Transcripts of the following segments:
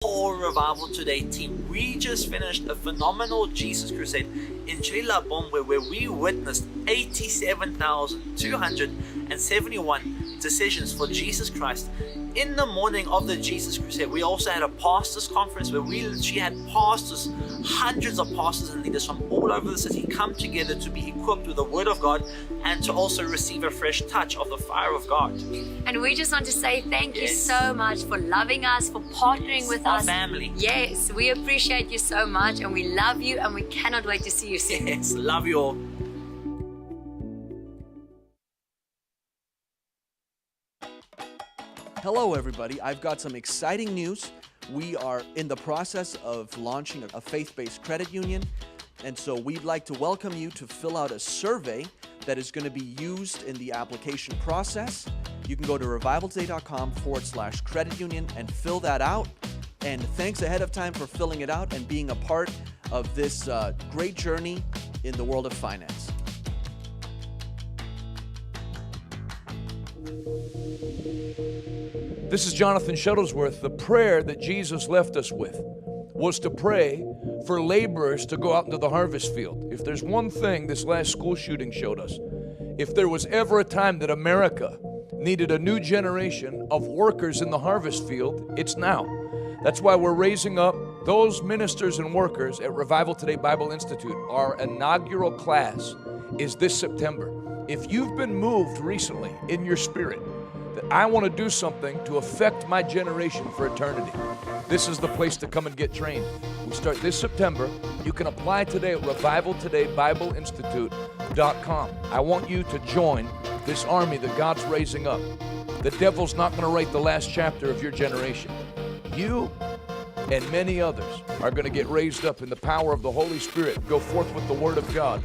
whole Revival Today team. We just finished a phenomenal Jesus Crusade in Chilabombe where we witnessed 87,271 decisions for Jesus Christ. In the morning of the Jesus Crusade, we also had a pastors conference where we literally had pastors, hundreds of pastors and leaders from all over the city come together to be equipped with the Word of God and to also receive a fresh touch of the fire of God. And we just want to say thank you so much for loving us, for partnering with Our us. family. Yes, we appreciate you so much and we love you and we cannot wait to see you soon. Yes, love you all. Hello everybody, I've got some exciting news. We are in the process of launching a faith-based credit union, and so we'd like to welcome you to fill out a survey that is going to be used in the application process. You can go to revivaltoday.com/credit union and fill that out. And thanks ahead of time for filling it out and being a part of this great journey in the world of finance. This is Jonathan Shuttlesworth. The prayer that Jesus left us with was to pray for laborers to go out into the harvest field. If there's one thing this last school shooting showed us, if there was ever a time that America needed a new generation of workers in the harvest field, it's now. That's why we're raising up those ministers and workers at Revival Today Bible Institute. Our inaugural class is this September. If you've been moved recently in your spirit, that I want to do something to affect my generation for eternity, this is the place to come and get trained. We start this September. You can apply today at revivaltodaybibleInstitute.com. I want you to join this army that God's raising up. The devil's not going to write the last chapter of your generation. You and many others are going to get raised up in the power of the Holy Spirit, go forth with the Word of God,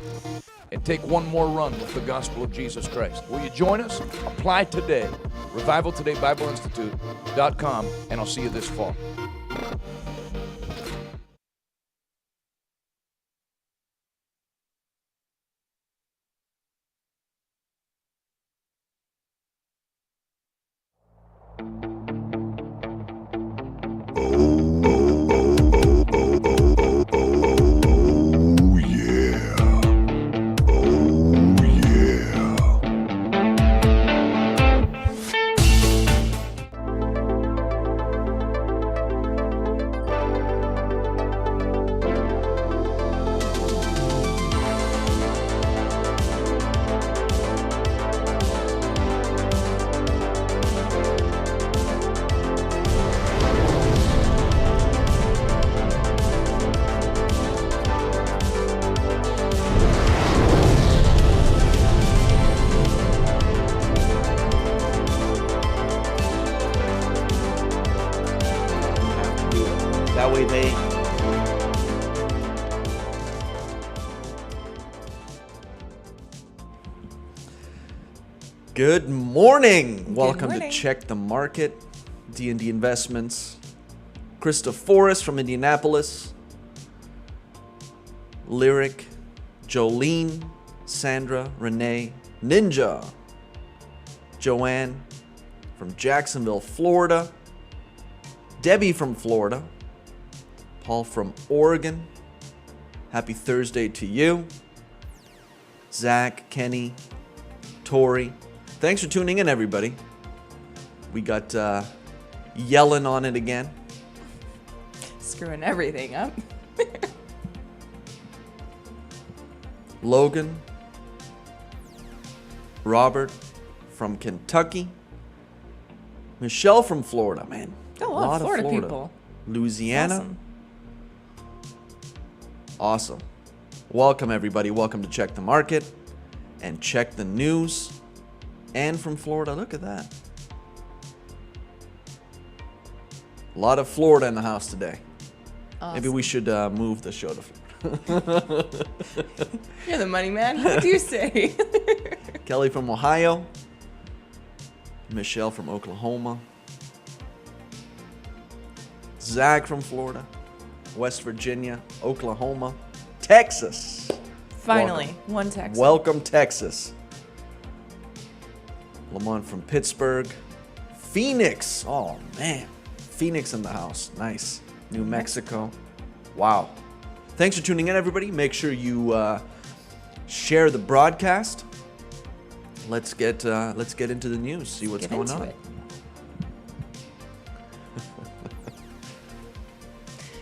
and take one more run with the gospel of Jesus Christ. Will you join us? Apply today, revivaltodaybibleInstitute.com, and I'll see you this fall. That way they... Good morning. Welcome to Check the Market, D&D Investments. Krista Forrest from Indianapolis. Lyric, Jolene, Sandra, Renee, Ninja, Joanne from Jacksonville, Florida. Debbie from Florida. Paul from Oregon. Happy Thursday to you. Zach, Kenny, Tori. Thanks for tuning in, everybody. We got Yellen on it again. Screwing everything up. Logan. Robert from Kentucky. Michelle from Florida, man. Oh, a lot of Florida people. Louisiana. Awesome. Awesome. Welcome, everybody. Welcome to Check the Market and check the news. And from Florida, look at that. A lot of Florida in the house today. Awesome. Maybe we should move the show to Florida. You're the money man. What do you say? Kelly from Ohio. Michelle from Oklahoma. Zach from Florida. West Virginia, Oklahoma, Texas. Finally, Welcome. one Texas. Welcome, Texas. Lamont from Pittsburgh. Phoenix. Oh, man. Phoenix in the house. Nice. New Mexico. Wow. Thanks for tuning in, everybody. Make sure you share the broadcast. Let's get into the news. See what's going on.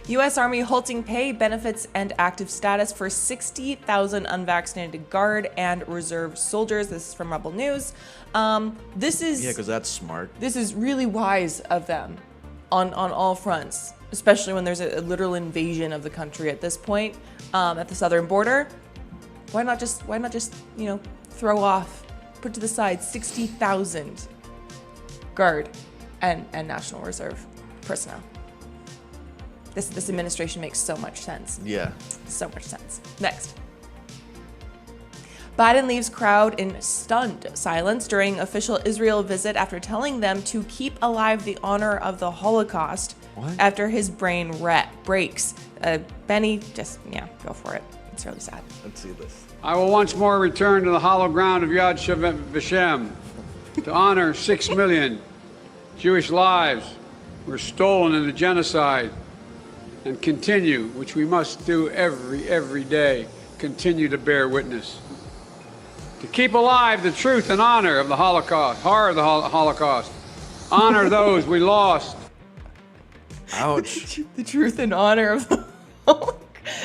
U.S. Army halting pay, benefits, and active status for 60,000 unvaccinated Guard and Reserve soldiers. This is from Rebel News. This is because that's smart. This is really wise of them on all fronts, especially when there's a literal invasion of the country at this point at the southern border. Why not just throw off, put to the side 60,000 Guard and National Reserve personnel? This administration makes so much sense. Yeah. So much sense. Next. Biden leaves crowd in stunned silence during official Israel visit after telling them to keep alive the honor of the Holocaust. What? After his brain breaks. Benny, go for it. It's really sad. Let's see this. I will once more return to the hollow ground of Yad Vashem to honor 6 million Jewish lives were stolen in the genocide, and continue, which we must do every day, continue to bear witness. To keep alive the truth and honor of the Holocaust, horror of the Holocaust, honor those we lost. Ouch. The truth and honor of the Holocaust.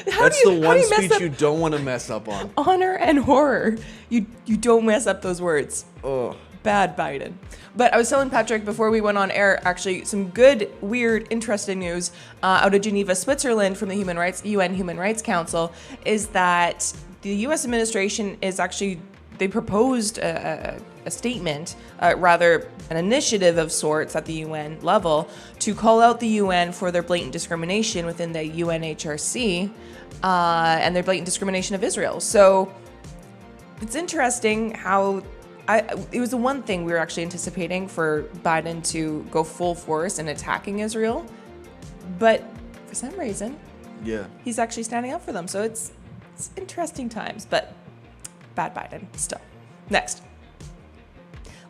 That's the one speech you don't want to mess up on. Honor and horror. You don't mess up those words. Oh. Bad Biden. But I was telling Patrick before we went on air, actually, some good, weird, interesting news out of Geneva, Switzerland from the UN Human Rights Council is that the U.S. administration is actually, they proposed a statement, rather an initiative of sorts at the UN level to call out the UN for their blatant discrimination within the UNHRC and their blatant discrimination of Israel. So it's interesting how it was the one thing we were actually anticipating for Biden to go full force in attacking Israel, but for some reason, he's actually standing up for them. So it's interesting times, but bad Biden still. Next,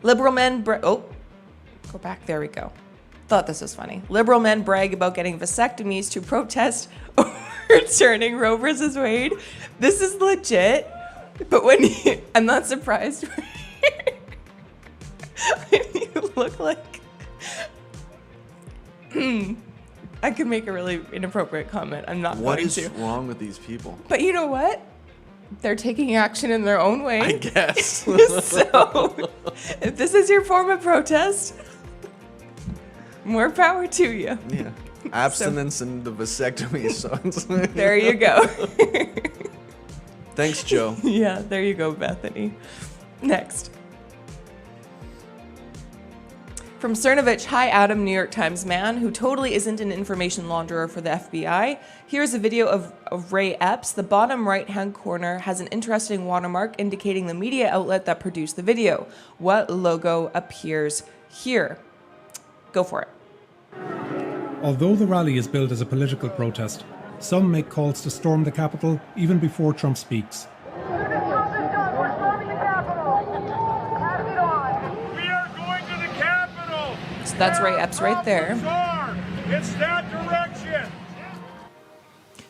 liberal men. Go back. There we go. Thought this was funny. Liberal men brag about getting vasectomies to protest overturning Roe versus Wade. This is legit, but I'm not surprised. You look like I could make a really inappropriate comment. I'm not What going is to. wrong with these people? But you know what? They're taking action in their own way. I guess. So, if this is your form of protest, more power to you. Yeah. Abstinence and the vasectomy songs. There you go. Thanks, Joe. Yeah, there you go, Bethany. Next. From Cernovich, hi Adam, New York Times man, who totally isn't an information launderer for the FBI. Here's a video of Ray Epps. The bottom right-hand corner has an interesting watermark indicating the media outlet that produced the video. What logo appears here? Go for it. Although the rally is billed as a political protest, some make calls to storm the Capitol even before Trump speaks. That's Ray Epps right there. It's that direction.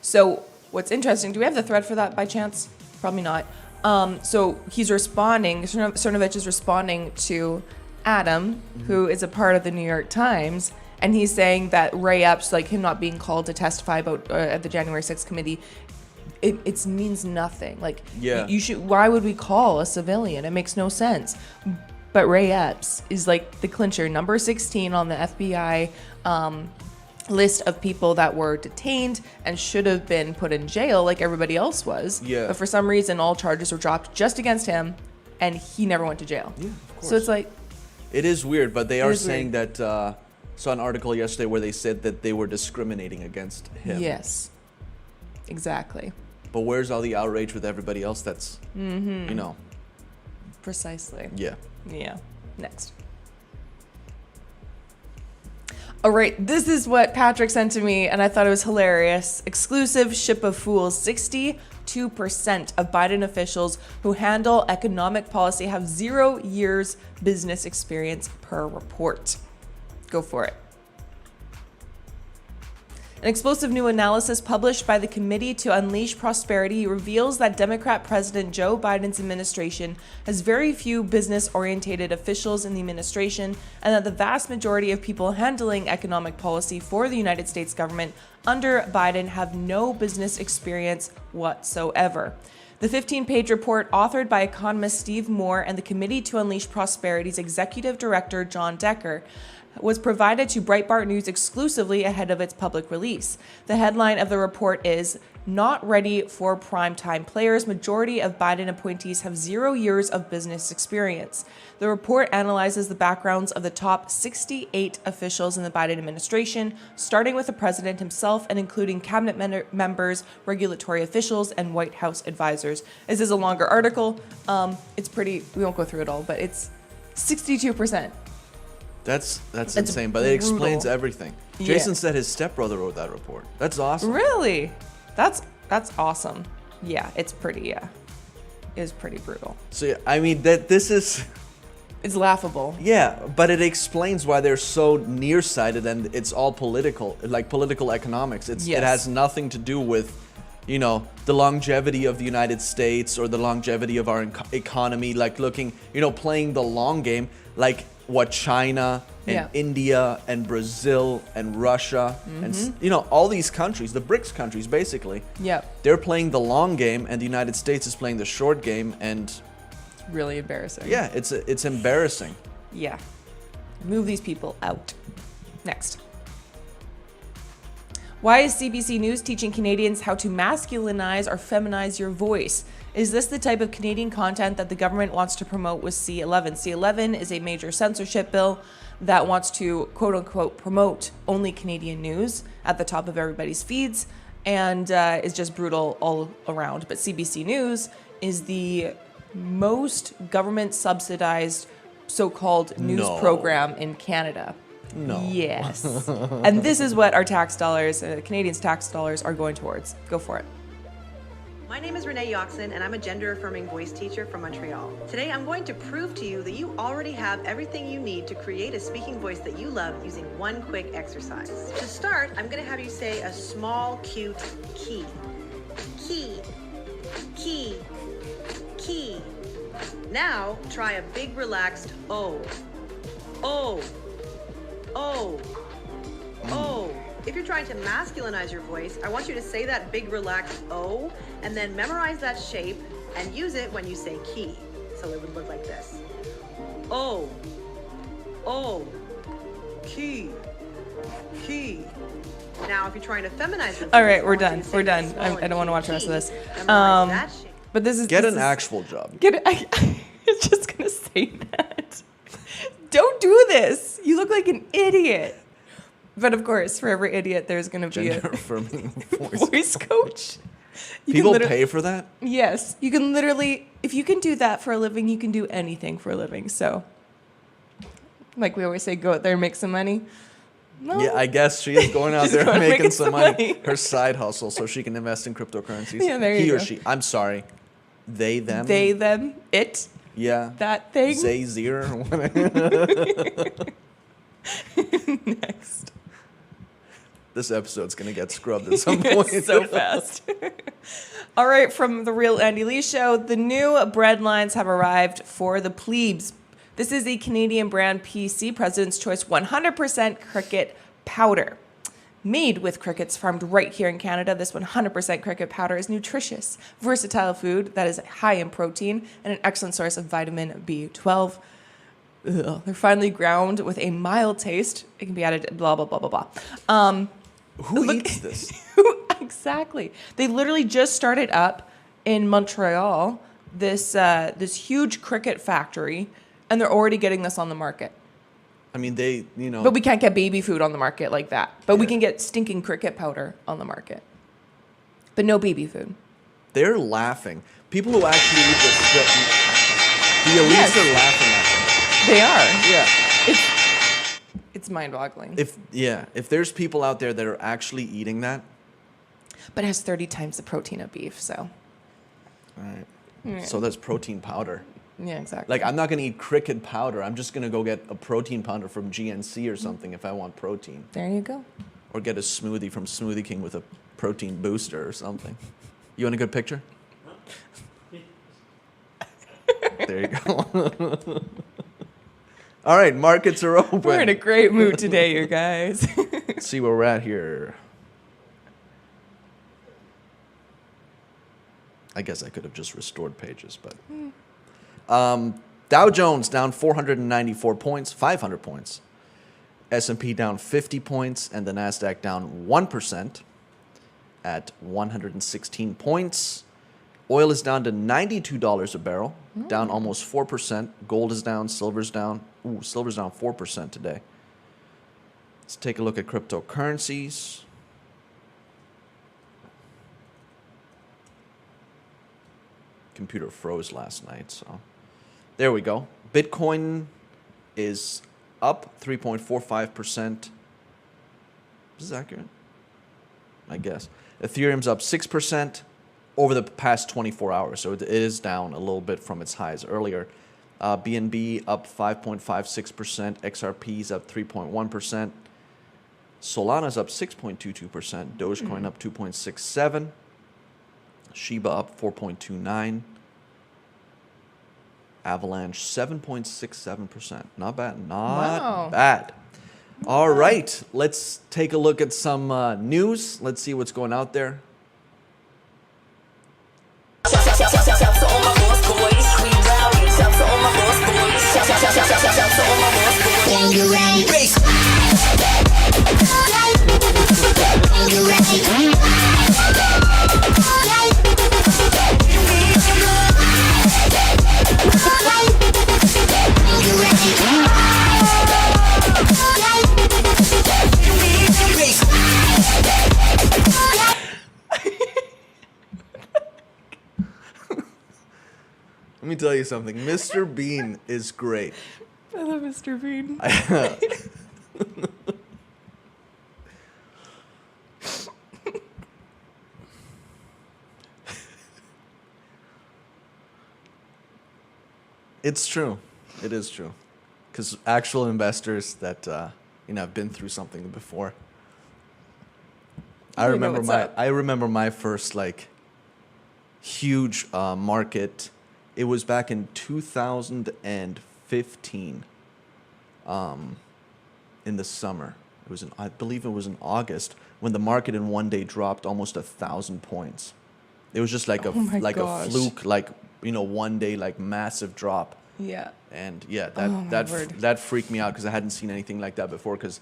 So what's interesting, do we have the thread for that by chance? Probably not. So he's responding, Cernovich is responding to Adam, who is a part of the New York Times, and he's saying that Ray Epps, like him not being called to testify about at the January 6th committee, it means nothing. Like, why would we call a civilian? It makes no sense. But Ray Epps is like the clincher, number 16 on the FBI list of people that were detained and should have been put in jail like everybody else was. Yeah. But for some reason, all charges were dropped just against him, and he never went to jail. Yeah, of course. So it's like... It is weird, but they are saying that... saw an article yesterday where they said that they were discriminating against him. Yes. Exactly. But where's all the outrage with everybody else that's, you know... Precisely. Yeah. Yeah. Next. All right, this is what Patrick sent to me, and I thought it was hilarious. Exclusive ship of fools. 62% of Biden officials who handle economic policy have 0 years business experience per report. Go for it. An explosive new analysis published by the Committee to Unleash Prosperity reveals that Democrat President Joe Biden's administration has very few business-oriented officials in the administration, and that the vast majority of people handling economic policy for the United States government under Biden have no business experience whatsoever. The 15-page report, authored by economist Steve Moore and the Committee to Unleash Prosperity's executive director, John Decker, was provided to Breitbart News exclusively ahead of its public release. The headline of the report is, "Not Ready for Primetime Players. Majority of Biden appointees have 0 years of business experience." The report analyzes the backgrounds of the top 68 officials in the Biden administration, starting with the president himself and including cabinet members, regulatory officials, and White House advisors. This is a longer article. It's pretty, we won't go through it all, but it's 62%. That's insane, but it explains everything. Yeah. Jason said his stepbrother wrote that report. That's awesome. Really? That's awesome. Yeah, it's pretty brutal. So yeah, I mean this is It's laughable. yeah, but it explains why they're so nearsighted, and it's all political, like political economics. It has nothing to do with, you know, the longevity of the United States or the longevity of our economy, like looking, you know, playing the long game, like what China and India and Brazil and Russia and, you know, all these countries, the BRICS countries basically, they're playing the long game, and the United States is playing the short game, and it's really embarrassing. Yeah, it's embarrassing. Yeah. Move these people out. Next. Why is CBC News teaching Canadians how to masculinize or feminize your voice? Is this the type of Canadian content that the government wants to promote with C11? C11 is a major censorship bill that wants to, quote unquote, promote only Canadian news at the top of everybody's feeds, and is just brutal all around. But CBC News is the most government subsidized so-called news program in Canada. No. Yes. And this is what our tax dollars, Canadians' tax dollars, are going towards. Go for it. My name is Renee Yoxon, and I'm a gender-affirming voice teacher from Montreal. Today, I'm going to prove to you that you already have everything you need to create a speaking voice that you love using one quick exercise. To start, I'm going to have you say a small, cute key. Key. Key. Key. Now, try a big, relaxed O. O. Oh, oh. If you're trying to masculinize your voice, I want you to say that big relaxed O and then memorize that shape and use it when you say key. So it would look like this. O, O, key, key. Now, if you're trying to feminize it. All right, we're done. We're done. I don't want to watch the rest of this. But this is Get an actual job. I was just gonna say that. Don't do this. You look like an idiot. But of course, for every idiot, there's going to be a Gender-affirming voice coach. People pay for that? Yes. You can literally, if you can do that for a living, you can do anything for a living. So, like we always say, go out there and make some money. No. Yeah, I guess she is going out there and making some money. Her side hustle so she can invest in cryptocurrencies. Yeah, there you He go. or she. I'm sorry. They, them. They, them, it. Yeah. That thing. Zay, Zir. Next. This episode's going to get scrubbed at some point. So fast. All right, from the Real Andy Lee Show, the new bread lines have arrived for the plebes. This is a Canadian brand PC, President's Choice 100% cricket powder. Made with crickets farmed right here in Canada, this 100% cricket powder is nutritious, versatile food that is high in protein and an excellent source of vitamin B12. Ugh. They're finely ground with a mild taste. It can be added, blah, blah, blah, blah, blah. Who eats this? Exactly. They literally just started up in Montreal, this huge cricket factory, and they're already getting this on the market. I mean, they, you know. But we can't get baby food on the market like that. But we can get stinking cricket powder on the market. But no baby food. They're laughing. People who actually eat this, the elites are laughing at them. They are. Yeah. It's mind-boggling. If there's people out there that are actually eating that. But it has 30 times the protein of beef, so. All right. Yeah. So that's protein powder. Yeah, exactly. Like, I'm not going to eat cricket powder. I'm just going to go get a protein powder from GNC or something if I want protein. There you go. or get a smoothie from Smoothie King with a protein booster or something. You want a good picture? There you go. All right, markets are open. We're in a great mood today, you guys. Let's see where we're at here. I guess I could have just restored pages, but Dow Jones down 494 points, 500 points. S&P down 50 points, and the Nasdaq down 1% at 116 points. Oil is down to $92 a barrel, down almost 4%. Gold is down, silver's down. Ooh, silver's down 4% today. Let's take a look at cryptocurrencies. Computer froze last night, so there we go. Bitcoin is up 3.45%. Is this accurate? I guess. Ethereum's up 6% over the past 24 hours, so it is down a little bit from its highs earlier. BNB up 5.56%. XRP's up 3.1%. Solana's up 6.22%. Dogecoin up 2.67%. Shiba up 4.29%. Avalanche 7.67%. Not bad. Not bad. All right, let's take a look at some news. Let's see what's going out there. Let me tell you something. Mr. Bean is great. I love Mr. Bean. It's true. It is true. Because actual investors that have been through something before. I remember my first huge market. It was back in 2015, in the summer. I believe it was in August when the market in one day dropped almost 1,000 points. It was just a fluke, one day massive drop. Yeah. And yeah, that freaked me out because I hadn't seen anything like that before. Because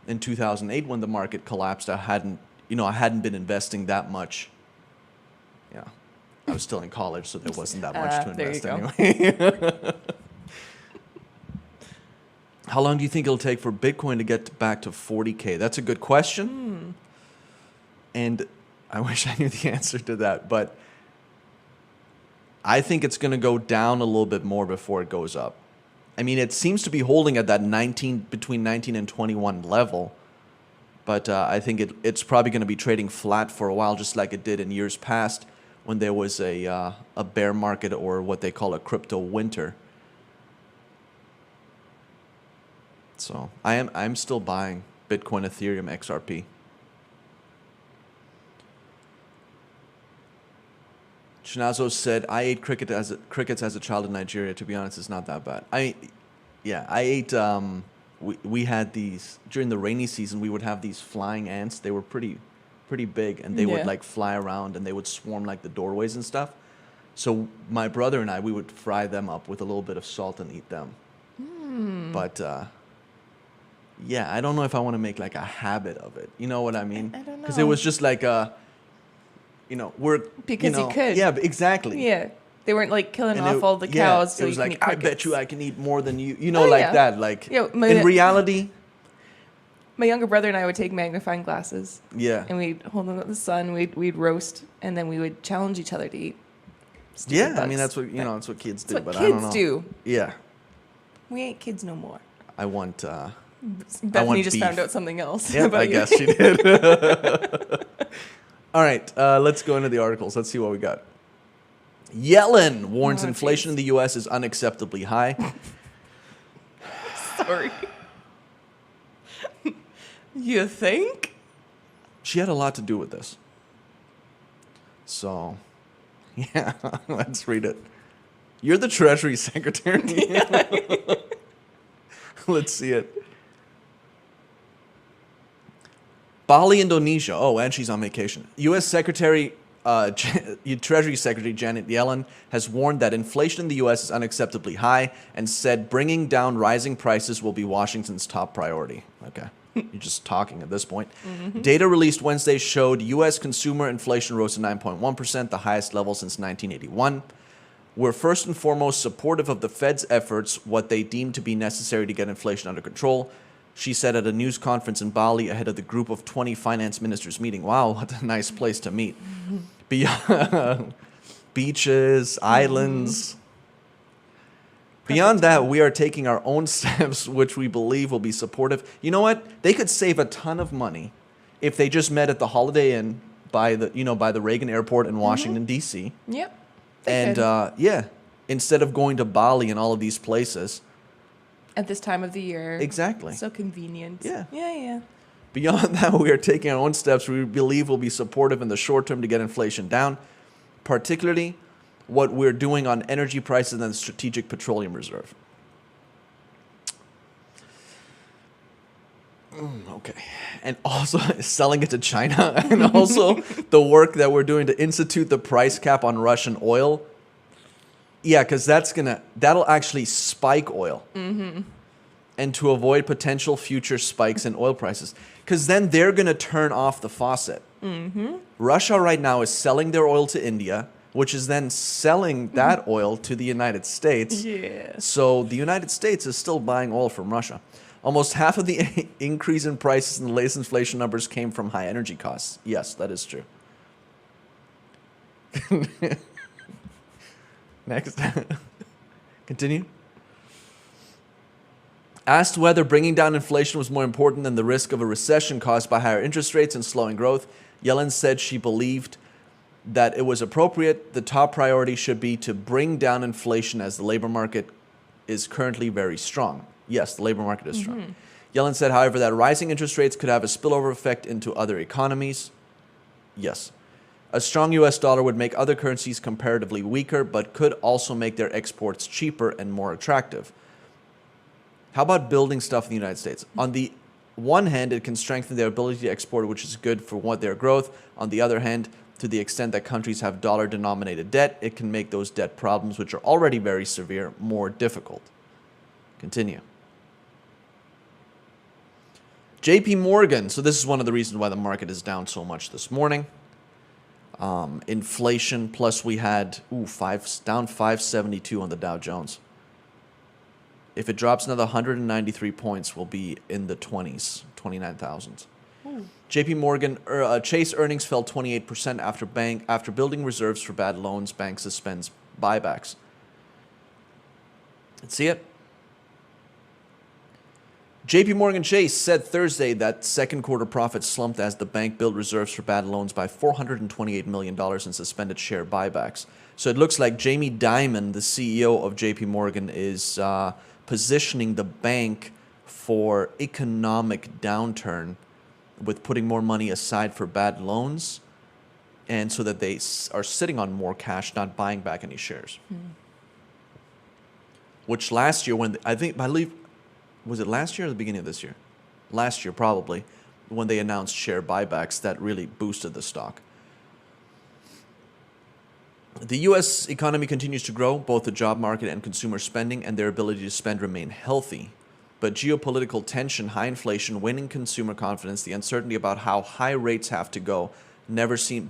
in 2008 when the market collapsed, I hadn't been investing that much. Yeah. I was still in college, so there wasn't that much to invest anyway. How long do you think it'll take for Bitcoin to get back to 40K? That's a good question. And I wish I knew the answer to that, but I think it's going to go down a little bit more before it goes up. I mean, it seems to be holding at that between 19 and 21 level, but I think it's probably going to be trading flat for a while, just like it did in years past, when there was a bear market or what they call a crypto winter. So I'm still buying Bitcoin, Ethereum, XRP. Shinazo said, I ate crickets as a child in Nigeria. To be honest, it's not that bad. I ate, we had these, during the rainy season, we would have these flying ants. They were pretty big, and they would fly around, and they would swarm the doorways and stuff. So my brother and we would fry them up with a little bit of salt and eat them. But yeah, I don't know if I want to make a habit of it. You know what I mean? I don't know. Because it was just we're because you could. Yeah, exactly. Yeah. They weren't killing off all the cows. So it was you can eat I crickets. bet you I can eat more than you. That. In reality. My younger brother and I would take magnifying glasses. Yeah. And we'd hold them at the sun. We'd roast, and then we would challenge each other to eat. Yeah, bugs. I mean that's what that's what kids do. That's what but I don't know. kids do. Yeah. We ain't kids no more. I want. Bethany just beef. found out something else. Yeah, I guess she did. All right, let's go into the articles. Let's see what we got. Yellen warns inflation in the U.S. is unacceptably high. Sorry. You think? she had a lot to do with this. So, yeah, let's read it. You're the Treasury Secretary. Let's see it. Bali, Indonesia. Oh, and she's on vacation. U.S. Treasury Secretary Janet Yellen has warned that inflation in the U.S. is unacceptably high and said bringing down rising prices will be Washington's top priority. Okay. You're just talking at this point. Data released Wednesday showed U.S. consumer inflation rose to 9.1%, the highest level since 1981. We're first and foremost supportive of the Fed's efforts, what they deem to be necessary to get inflation under control, she said at a news conference in Bali ahead of the group of 20 finance ministers meeting. Wow, what a nice place to meet. Beyond beaches, islands. Beyond that, we are taking our own steps, which we believe will be supportive. You know what? They could save a ton of money if they just met at the Holiday Inn by the Reagan Airport in Washington, D.C. Yep. And instead of going to Bali and all of these places. At this time of the year. Exactly. So convenient. Yeah. Yeah. Beyond that, we are taking our own steps we believe will be supportive in the short term to get inflation down, particularly what we're doing on energy prices and the Strategic Petroleum Reserve. Okay. And also selling it to China, and also the work that we're doing to institute the price cap on Russian oil. Yeah, because that'll actually spike oil. And to avoid potential future spikes in oil prices. Because then they're going to turn off the faucet. Russia right now is selling their oil to India, which is then selling that oil to the United States. Yeah. So the United States is still buying oil from Russia. Almost half of the increase in prices in the latest inflation numbers came from high energy costs. Yes, that is true. Next. Continue. Asked whether bringing down inflation was more important than the risk of a recession caused by higher interest rates and slowing growth, Yellen said she believed that it was appropriate. The top priority should be to bring down inflation as the labor market is currently very strong. Yes, the labor market is strong. Yellen said, however, that rising interest rates could have a spillover effect into other economies. Yes. A strong U.S. dollar would make other currencies comparatively weaker, but could also make their exports cheaper and more attractive. How about building stuff in the United States? On the one hand, it can strengthen their ability to export, which is good for their growth. On the other hand, to the extent that countries have dollar-denominated debt, it can make those debt problems, which are already very severe, more difficult. Continue. JP Morgan. So this is one of the reasons why the market is down so much this morning. Inflation, plus we had down 572 on the Dow Jones. If it drops another 193 points, we'll be in the 20s, 29,000. JP Morgan Chase earnings fell 28% after building reserves for bad loans. Bank suspends buybacks. Let's see it. JP Morgan Chase said Thursday that second quarter profits slumped as the bank built reserves for bad loans by $428 million and suspended share buybacks. So it looks like Jamie Dimon, the CEO of JP Morgan, is positioning the bank for economic downturn with putting more money aside for bad loans, and so that they are sitting on more cash, not buying back any shares. Which last year, I believe, was it last year or the beginning of this year? Last year, probably, when they announced share buybacks, that really boosted the stock. The U.S. economy continues to grow. Both the job market and consumer spending and their ability to spend remain healthy. But geopolitical tension, high inflation, waning consumer confidence, the uncertainty about how high rates have to go, never seen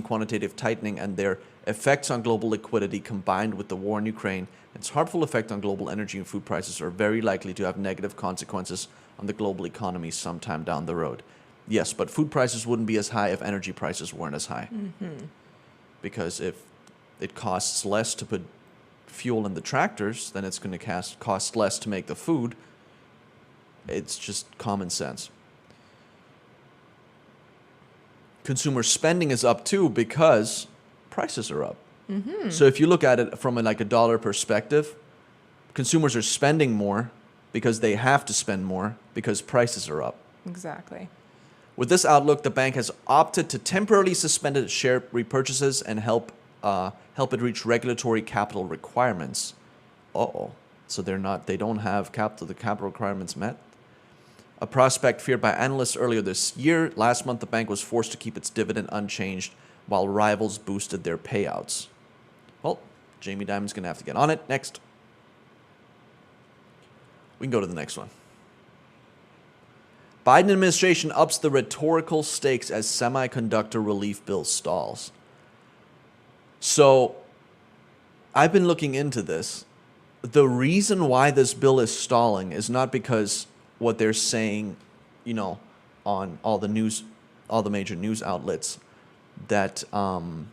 quantitative tightening, and their effects on global liquidity combined with the war in Ukraine, its harmful effect on global energy and food prices are very likely to have negative consequences on the global economy sometime down the road. Yes, but food prices wouldn't be as high if energy prices weren't as high. Because if it costs less to put fuel in the tractors, then it's going to cost less to make the food. It's just common sense. Consumer spending is up too because prices are up. So if you look at it from a dollar perspective, consumers are spending more because they have to spend more because prices are up. Exactly. With this outlook, the bank has opted to temporarily suspend its share repurchases and help it reach regulatory capital requirements. So they don't have the capital requirements met. A prospect feared by analysts earlier this year. Last month, the bank was forced to keep its dividend unchanged while rivals boosted their payouts. Well, Jamie Dimon's going to have to get on it. Next. We can go to the next one. Biden administration ups the rhetorical stakes as semiconductor relief bill stalls. So, I've been looking into this. The reason why this bill is stalling is not because what they're saying, on all the major news outlets, that the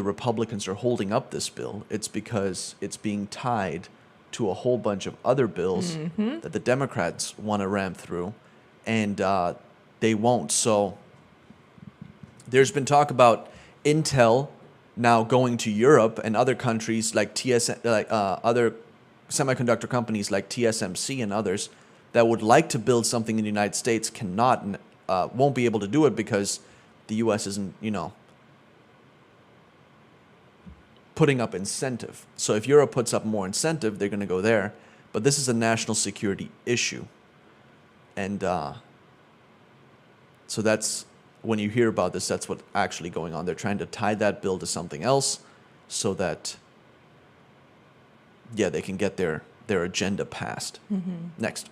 Republicans are holding up this bill. It's because it's being tied to a whole bunch of other bills that the Democrats want to ram through, and they won't. So there's been talk about Intel now going to Europe and other countries like other semiconductor companies like TSMC and others that would like to build something in the United States cannot and won't be able to do it because the U.S. isn't, putting up incentive. So if Europe puts up more incentive, they're going to go there. But this is a national security issue. And so that's, when you hear about this, that's what's actually going on. They're trying to tie that bill to something else so that, they can get their agenda passed. Next.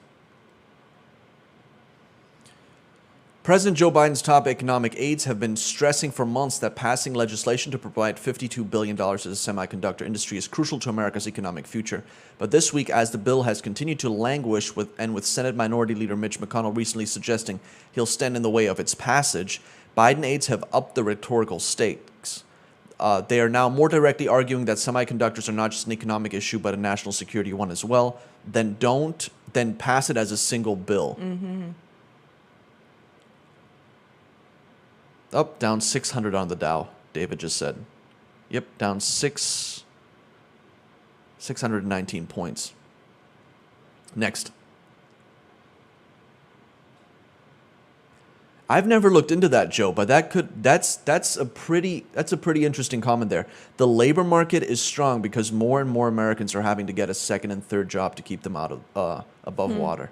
President Joe Biden's top economic aides have been stressing for months that passing legislation to provide $52 billion to the semiconductor industry is crucial to America's economic future. But this week, as the bill has continued to languish with Senate Minority Leader Mitch McConnell recently suggesting he'll stand in the way of its passage, Biden aides have upped the rhetorical stakes. They are now more directly arguing that semiconductors are not just an economic issue, but a national security one as well. Then pass it as a single bill. Up, down 600 on the Dow, David just said. Yep, down 619 points. Next. I've never looked into that, Joe, but that's a pretty interesting comment there. The labor market is strong because more and more Americans are having to get a second and third job to keep them out of above water.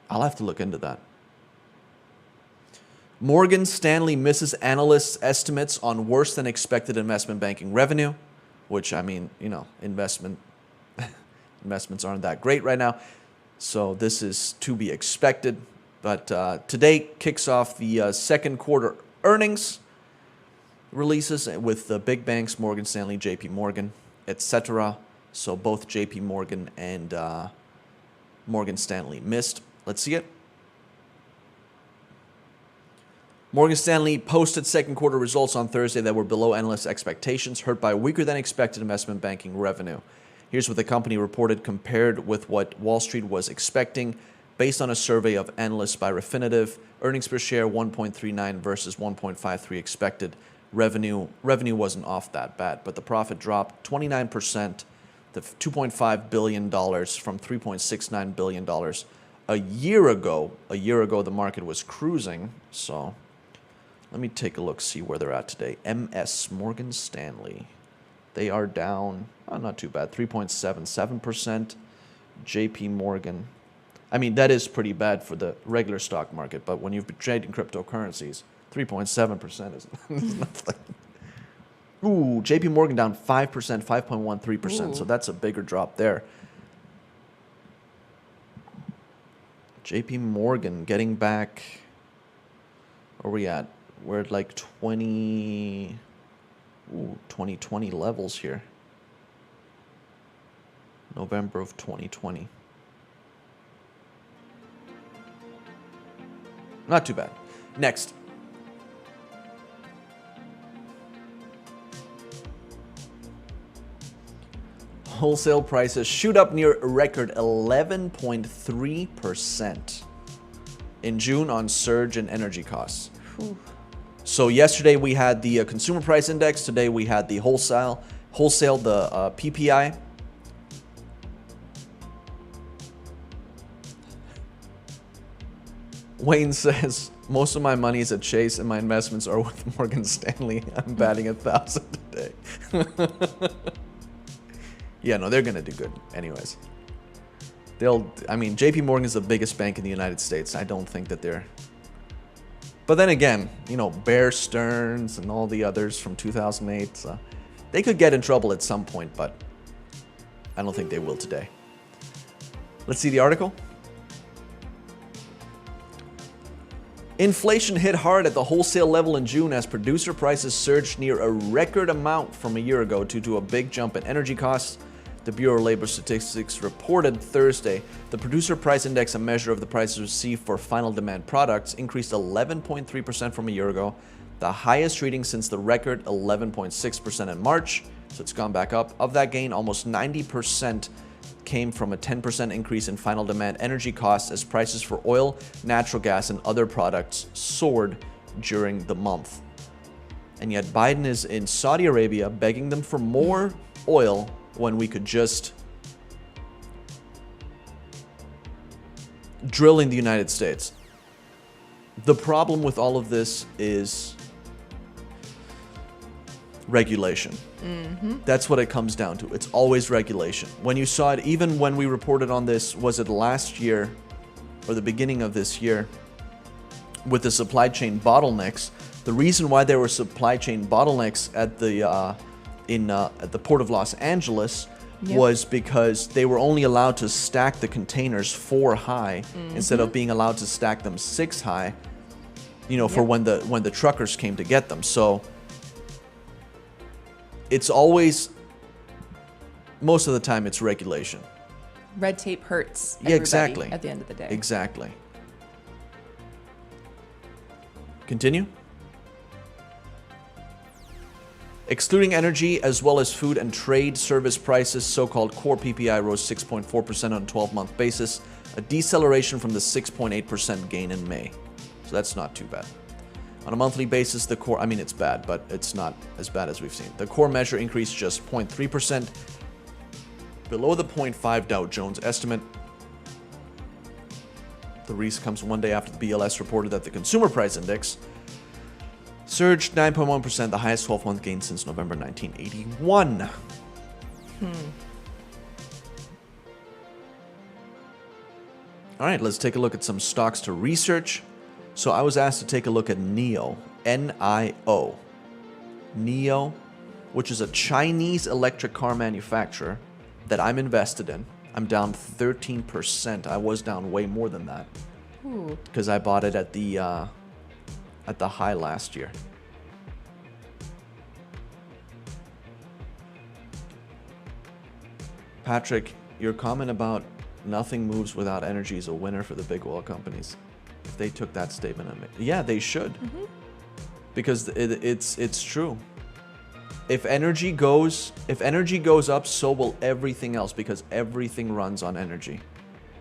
I'll have to look into that. Morgan Stanley misses analysts' estimates on worse than expected investment banking revenue, which, investments aren't that great right now. So this is to be expected. But today kicks off the second quarter earnings releases with the big banks, Morgan Stanley, JP Morgan, etc. So both JP Morgan and Morgan Stanley missed. Let's see it. Morgan Stanley posted second quarter results on Thursday that were below analysts' expectations, hurt by weaker than expected investment banking revenue. Here's what the company reported compared with what Wall Street was expecting based on a survey of analysts by Refinitiv. Earnings per share 1.39 versus 1.53 expected. Revenue wasn't off that bad, but the profit dropped 29% to $2.5 billion from $3.69 billion. A year ago, the market was cruising. So let me take a look, see where they're at today. Morgan Stanley. They are down, not too bad, 3.77%. JP Morgan. That is pretty bad for the regular stock market, but when you've been trading cryptocurrencies, 3.7% is nothing. Ooh, JP Morgan down 5%, 5.13%. So that's a bigger drop there. JP Morgan getting back, where are we at? We're at like 2020 levels here. November of 2020. Not too bad. Next. Wholesale prices shoot up near a record 11.3% in June on surge in energy costs. So yesterday we had the consumer price index. Today we had the wholesale, the PPI. Wayne says, most of my money is at Chase and my investments are with Morgan Stanley. I'm batting 1,000 today. Yeah, no, they're going to do good anyways. JP Morgan is the biggest bank in the United States. I don't think that they're... But then again, Bear Stearns and all the others from 2008, they could get in trouble at some point, but I don't think they will today. Let's see the article. Inflation hit hard at the wholesale level in June as producer prices surged near a record amount from a year ago due to a big jump in energy costs. The Bureau of Labor Statistics reported Thursday the producer price index, a measure of the prices received for final demand products, increased 11.3% from a year ago, the highest reading since the record 11.6% in March, so it's gone back up. Of that gain, almost 90% came from a 10% increase in final demand energy costs as prices for oil, natural gas, and other products soared during the month. And yet Biden is in Saudi Arabia begging them for more oil when we could just drill in the United States. The problem with all of this is regulation. That's what it comes down to. It's always regulation. When you saw it, even when we reported on this, was it last year or the beginning of this year, with the supply chain bottlenecks, the reason why there were supply chain bottlenecks at the port of Los Angeles was because they were only allowed to stack the containers 4 high instead of being allowed to stack them 6 high, for when the truckers came to get them. So it's always, most of the time, it's regulation. Red tape hurts Yeah, exactly. at the end of the day. Exactly. Continue. Excluding energy as well as food and trade service prices, so-called core PPI rose 6.4% on a 12-month basis, a deceleration from the 6.8% gain in May. So that's not too bad. On a monthly basis, the core, it's bad, but it's not as bad as we've seen. The core measure increased just 0.3%, below the 0.5 Dow Jones estimate. The rise comes one day after the BLS reported that the consumer price index surged 9.1%, the highest 12-month gain since November 1981. All right, let's take a look at some stocks to research. So I was asked to take a look at NIO, N-I-O. NIO, which is a Chinese electric car manufacturer that I'm invested in. I'm down 13%. I was down way more than that because I bought it at the high last year. Patrick, your comment about nothing moves without energy is a winner for the big oil companies. If they took that statement and yeah, they should. Because it's true. If energy goes up, so will everything else, because everything runs on energy.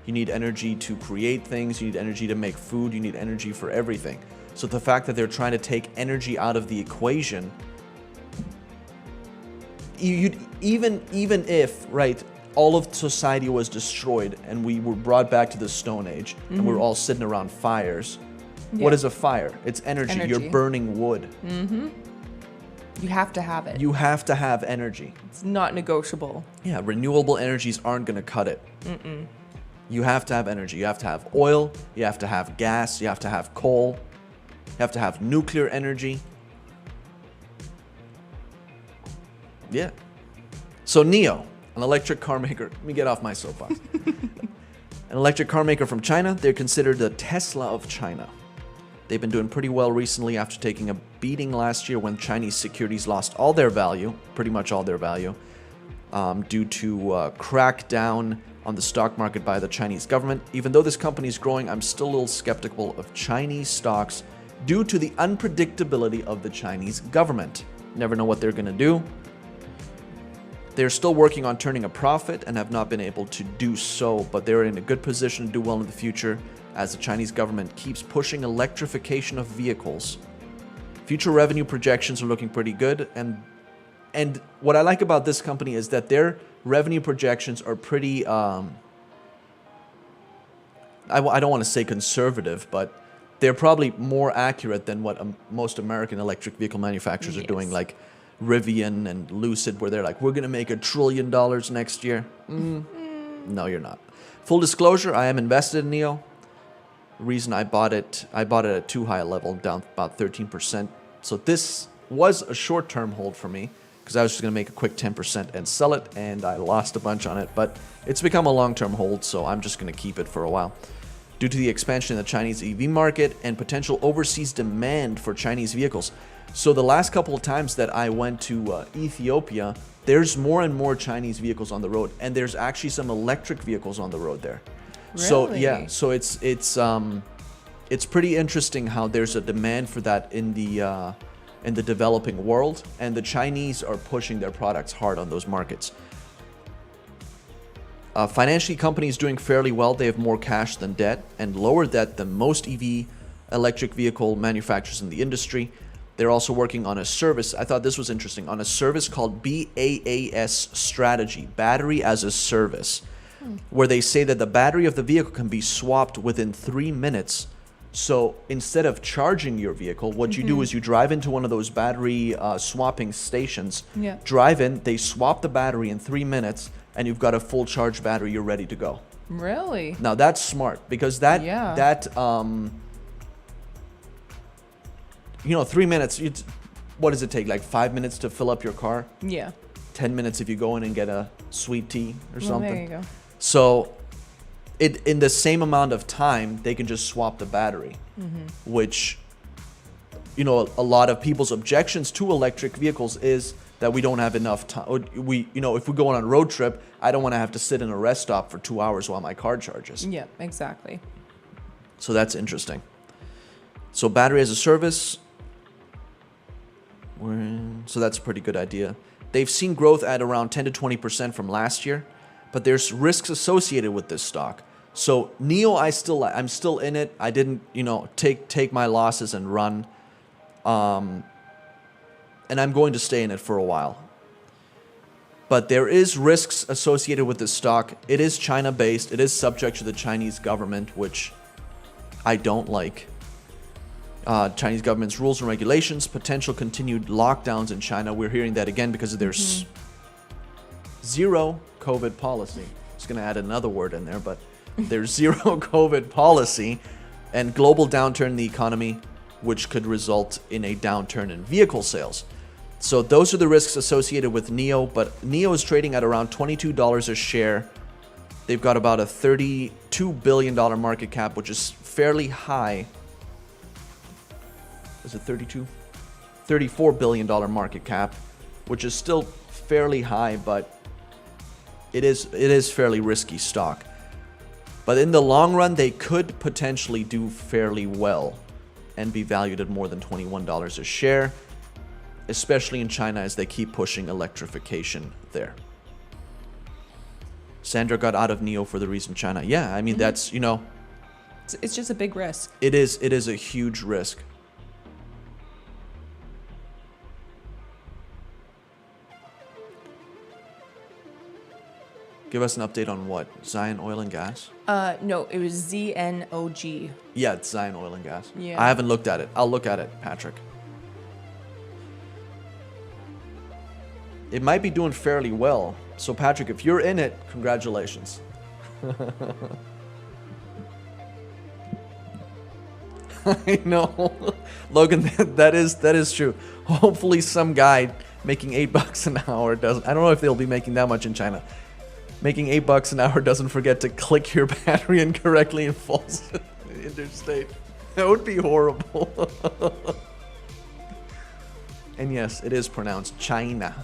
You need energy to create things, you need energy to make food, you need energy for everything. So the fact that they're trying to take energy out of the equation, even if, right, all of society was destroyed and we were brought back to the Stone Age and we're all sitting around fires, what is a fire? It's energy. You're burning wood. You have to have it. You have to have energy. It's not negotiable. Yeah, renewable energies aren't going to cut it. You have to have energy. You have to have oil. You have to have gas. You have to have coal. You have to have nuclear energy. Yeah. So NIO, an electric car maker. Let me get off my soapbox. An electric car maker from China. They're considered the Tesla of China. They've been doing pretty well recently after taking a beating last year when Chinese securities lost all their value, pretty much all their value, due to crackdown on the stock market by the Chinese government. Even though this company is growing, I'm still a little skeptical of Chinese stocks due to the unpredictability of the Chinese government. Never know what they're going to do. They're still working on turning a profit and have not been able to do so, but they're in a good position to do well in the future as the Chinese government keeps pushing electrification of vehicles. Future revenue projections are looking pretty good, and what I like about this company is that their revenue projections are pretty, I don't want to say conservative, but they're probably more accurate than what most American electric vehicle manufacturers are doing, like Rivian and Lucid, where they're like, we're going to make $1 trillion next year. No, you're not. Full disclosure, I am invested in NIO. The reason I bought it at too high a level, down about 13%. So this was a short-term hold for me, because I was just going to make a quick 10% and sell it, and I lost a bunch on it. But it's become a long-term hold, so I'm just going to keep it for a while. Due to the expansion in the Chinese EV market and potential overseas demand for Chinese vehicles. So the last couple of times that I went to Ethiopia, there's more and more Chinese vehicles on the road, and there's actually some electric vehicles on the road there. Really? So yeah, so it's pretty interesting how there's a demand for that in the developing world, and the Chinese are pushing their products hard on those markets. Financially, companies doing fairly well. They have more cash than debt and lower debt than most EV electric vehicle manufacturers in the industry. They're also working on a service. I thought this was interesting, on a service called BaaS strategy, battery as a service, where they say that the battery of the vehicle can be swapped within 3 minutes. So instead of charging your vehicle, what you do is you drive into one of those battery swapping stations, drive in, they swap the battery in 3 minutes, and you've got a full charge battery, you're ready to go. Really? Now that's smart, because that 3 minutes, what does it take? Like 5 minutes to fill up your car? Yeah. 10 minutes if you go in and get a sweet tea or something. There you go. So in the same amount of time, they can just swap the battery, which, a lot of people's objections to electric vehicles is that we don't have enough time. If we go on a road trip, I don't want to have to sit in a rest stop for 2 hours while my car charges. Yeah, exactly. So that's interesting. So battery as a service, so that's a pretty good idea. They've seen growth at around 10 to 20% from last year, but there's risks associated with this stock. So NIO, I'm still in it. I didn't, take my losses and run. And I'm going to stay in it for a while. But there is risks associated with this stock. It is China-based. It is subject to the Chinese government, which I don't like. Chinese government's rules and regulations, potential continued lockdowns in China. We're hearing that again because of their zero COVID policy. I was going to add another word in there, but there's zero COVID policy and global downturn in the economy, which could result in a downturn in vehicle sales. So those are the risks associated with NIO, but NIO is trading at around $22 a share. They've got about a $32 billion market cap, which is fairly high. Is it 32? $34 billion market cap, which is still fairly high, but it is fairly risky stock. But in the long run, they could potentially do fairly well and be valued at more than $21 a share, especially in China as they keep pushing electrification there. Sandra got out of NIO for the reason China. Yeah, I mean, that's, It's just a big risk. It is a huge risk. Give us an update on what? Zion Oil and Gas? No, it was ZNOG. Yeah, it's Zion Oil and Gas. Yeah. I haven't looked at it. I'll look at it, Patrick. It might be doing fairly well. So, Patrick, if you're in it, congratulations. I know. Logan, that is true. Hopefully some guy making $8 an hour doesn't... I don't know if they'll be making that much in China. Making $8 an hour doesn't forget to click your battery incorrectly and falls interstate. That would be horrible. And yes, it is pronounced China.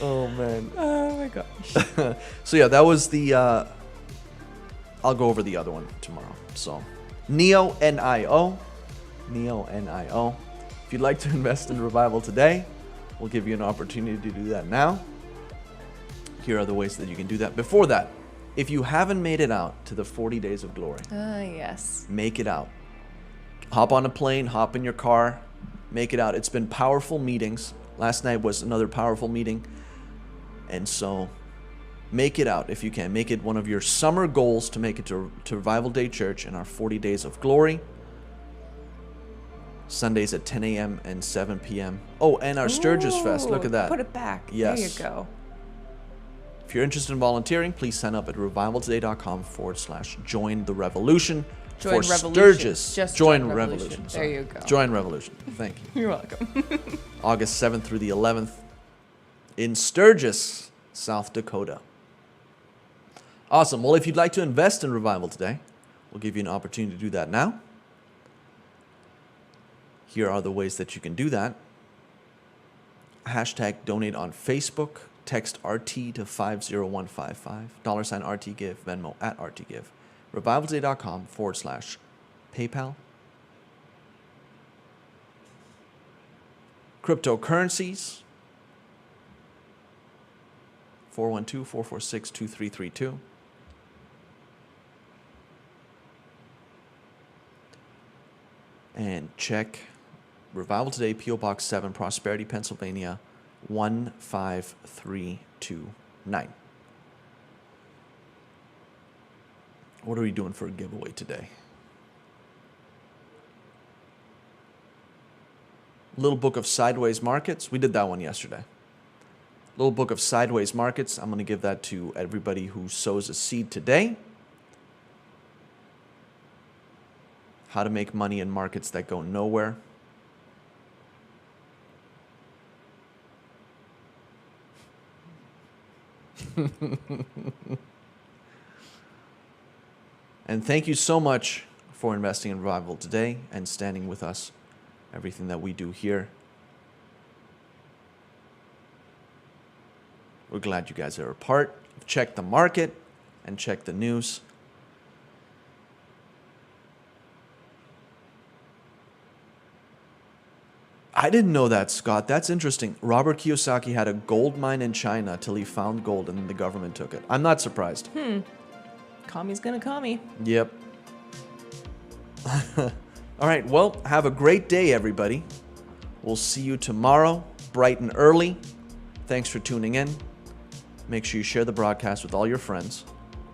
Oh man. Oh my gosh. So yeah, that was the I'll go over the other one tomorrow. So NIO, NIO. NIO, NIO. If you'd like to invest in Revival today, we'll give you an opportunity to do that now. Here are the ways that you can do that. Before that, if you haven't made it out to the 40 Days of Glory, Yes. make it out. Hop on a plane, hop in your car, make it out. It's been powerful meetings. Last night was another powerful meeting. And so Make it out if you can. Make it one of your summer goals to make it to Revival Day Church in our 40 Days of Glory. Sundays at 10 a.m. and 7 p.m. Oh, and our Sturgis Fest. Look at that. Put it back. Yes. There you go. If you're interested in volunteering, please sign up at revivaltoday.com/join the revolution. Join for Revolution. Sturgis. Just join join Revolution. Revolution. There Sorry. you go. Join Revolution. Thank you. You're welcome. August 7th through the 11th in Sturgis, South Dakota. Awesome. Well, if you'd like to invest in Revival Today, we'll give you an opportunity to do that now. Here are the ways that you can do that. Hashtag donate on Facebook. Text RT to 50155. $ RT Give. Venmo at RT Give. revivaltoday.com/PayPal. Cryptocurrencies. 412-446-2332. And check Revival Today, P.O. Box 7, Prosperity, Pennsylvania, 15329. What are we doing for a giveaway today? Little Book of Sideways Markets. We did that one yesterday. Little Book of Sideways Markets. I'm going to give that to everybody who sows a seed today. How to make money in markets that go nowhere. And thank you so much for investing in Revival Today and standing with us, everything that we do here. We're glad you guys are a part. Check the market and check the news. I didn't know that, Scott. That's interesting. Robert Kiyosaki had a gold mine in China till he found gold and then the government took it. I'm not surprised. Commie's gonna commie. Yep. All right, well, have a great day, everybody. We'll see you tomorrow, bright and early. Thanks for tuning in. Make sure you share the broadcast with all your friends,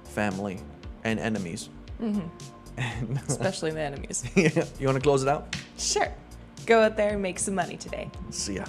family, and enemies. Especially the enemies. You want to close it out? Sure. Go out there and make some money today. See ya.